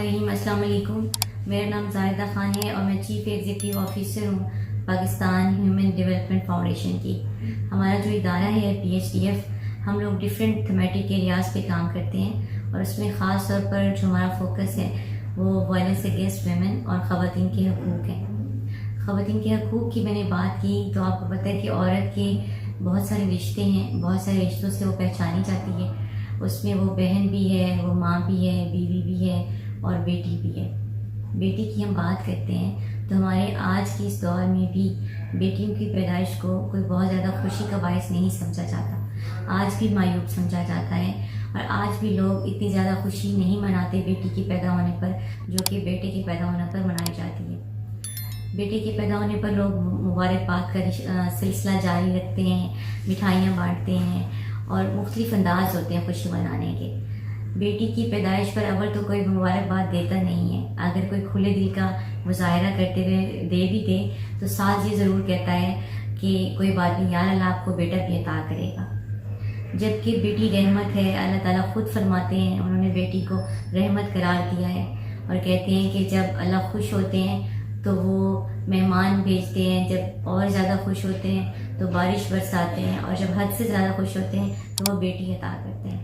الرحیم، السلام علیکم۔ میرا نام زاہدہ خان ہے اور میں چیف ایگزیکٹو آفیسر ہوں پاکستان ہیومن ڈیولپمنٹ فاؤنڈیشن کی۔ ہمارا جو ادارہ ہے PHDF، ہم لوگ ڈفرینٹ تھیمیٹک ایریاز پہ کام کرتے ہیں اور اس میں خاص طور پر جو ہمارا فوکس ہے وہ وائلنس اگینسٹ ویمن اور خواتین کے حقوق ہیں۔ خواتین کے حقوق کی میں نے بات کی تو آپ کو پتہ ہے کہ عورت کے بہت سارے رشتے ہیں، بہت سارے رشتوں سے وہ پہچانی جاتی ہے۔ اس میں وہ بہن بھی ہے، وہ ماں بھی ہے، بیوی بھی ہے اور بیٹی بھی ہے۔ بیٹی کی ہم بات کرتے ہیں تو ہمارے آج کی اس دور میں بھی بیٹیوں کی پیدائش کو کوئی بہت زیادہ خوشی کا باعث نہیں سمجھا جاتا، آج بھی معیوب سمجھا جاتا ہے اور آج بھی لوگ اتنی زیادہ خوشی نہیں مناتے بیٹی کے پیدا ہونے پر جو کہ بیٹے کے پیدا ہونے پر منائی جاتی ہے۔ بیٹے کے پیدا ہونے پر لوگ مبارکباد کا سلسلہ جاری رکھتے ہیں، مٹھائیاں بانٹتے ہیں اور مختلف انداز ہوتے ہیں خوشی منانے کے۔ بیٹی کی پیدائش پر اول تو کوئی مبارکباد دیتا نہیں ہے، اگر کوئی کھلے دل کا مظاہرہ کرتے ہوئے دے بھی دے تو ساتھ یہ ضرور کہتا ہے کہ کوئی بات نہیں یار، اللہ آپ کو بیٹا بھی عطا کرے گا۔ جبکہ بیٹی رحمت ہے، اللہ تعالیٰ خود فرماتے ہیں، انہوں نے بیٹی کو رحمت قرار دیا ہے اور کہتے ہیں کہ جب اللہ خوش ہوتے ہیں تو وہ مہمان بھیجتے ہیں، جب اور زیادہ خوش ہوتے ہیں تو بارش برساتے ہیں اور جب حد سے زیادہ خوش ہوتے ہیں تو وہ بیٹی عطا کرتے ہیں۔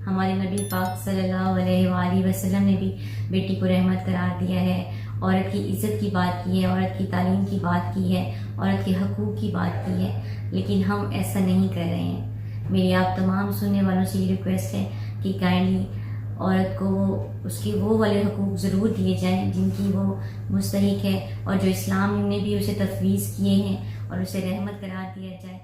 ہمارے نبی پاک صلی اللہ علیہ وآلہ وسلم نے بھی بیٹی کو رحمت قرار دیا ہے، عورت کی عزت کی بات کی ہے، عورت کی تعلیم کی بات کی ہے، عورت کے حقوق کی بات کی ہے، لیکن ہم ایسا نہیں کر رہے ہیں۔ میری آپ تمام سننے والوں سے یہ ریکویسٹ ہے کہ کائنڈلی عورت کو اس کے وہ والے حقوق ضرور دیے جائیں جن کی وہ مستحق ہے اور جو اسلام نے بھی اسے تفویض کیے ہیں، اور اسے رحمت قرار دیا جائے۔